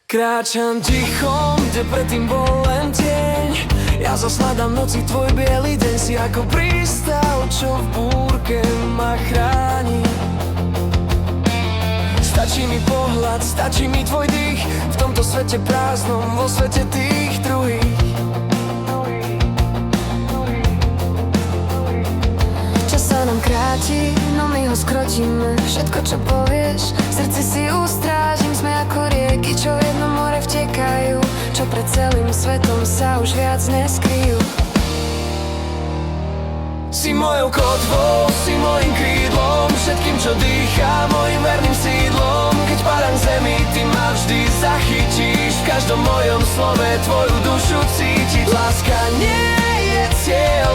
Kráčam tichom, kde predtým bol len tieň. Ja zas hľadám noci tvoj bielý deň. Si ako prístav, čo v búrke ma chráni. Stačí mi pohľad, stačí mi tvoj dých. V tomto svete prázdnom, vo svete tých druhých. Čas sa nám kráti, no my ho skrotíme. Všetko čo povieš, v srdci si ustrážim. Sme ako rieky, čo v jednom more vtekajú, čo pred celým svetom sa už viac neskryjú. Si mojou kotvou, si mojím krídlom, všetkým čo dýchá, mojim verným sídlom. Keď padám k zemi, ty ma vždy zachytíš. V každom mojom slove tvoju dušu cítiť. Láska nie je cieľ,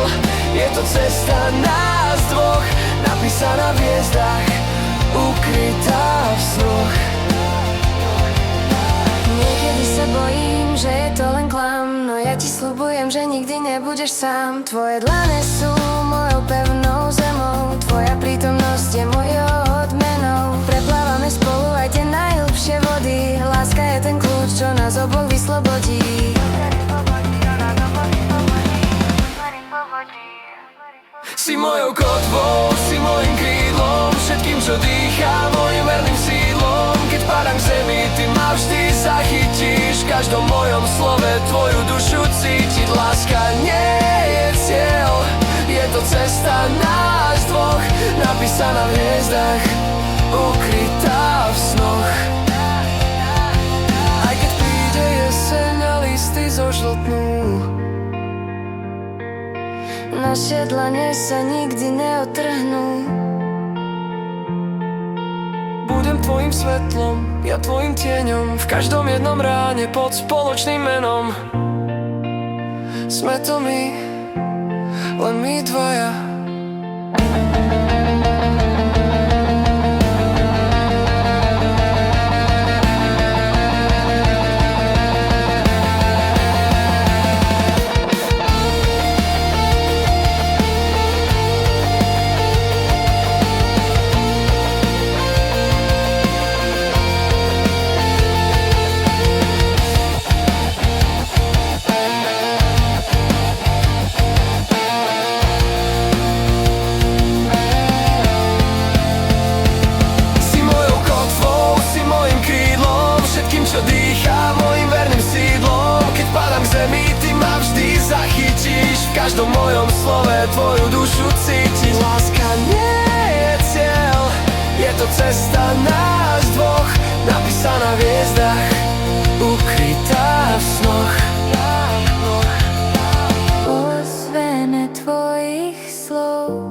je to cesta nás dvoch, napísaná v hviezdach, ukrytá v snoch. Niekedy sa bojím, že je to len klam, no ja ti sľubujem, že nikdy nebudeš sám. Tvoje dlane sú mojou pevnou zemou, tvoja prítomnosť je mojou odmenou. Preplávame spolu aj tie najhlbšie vody, láska je ten kľúč, čo nás oboch vyslobodí. Si mojou kotvou, si mojím krídlom, všetkým čo dýchá, mojim verným sídlom. Keď padám k zemi, ty ma vždy zachytíš. V každom mojom slove tvoju dušu cítiť. Láska nie je cieľ, je to cesta nás dvoch, napísaná v hviezdach, ukrytá v snoch. Aj keď príde jeseň a listy zožltnú, naše dlane sa nikdy neotrhnú. budem tvojim svetlom, ja tvojim tieňom. V každom jednom ráne pod spoločným menom. Sme to my, len my dvaja. Čo dýchá, mojim verným sídlom. Keď padám k zemi, ty ma vždy zachytíš. V každom mojom slove tvoju dušu cítiť. Láska nie je cieľ, je to cesta nás dvoch, napísaná v hviezdach, ukrytá v snoch. Ozvene tvojich slov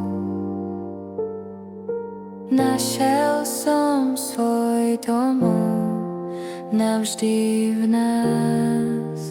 našiel som svoj domov, navždy v nás.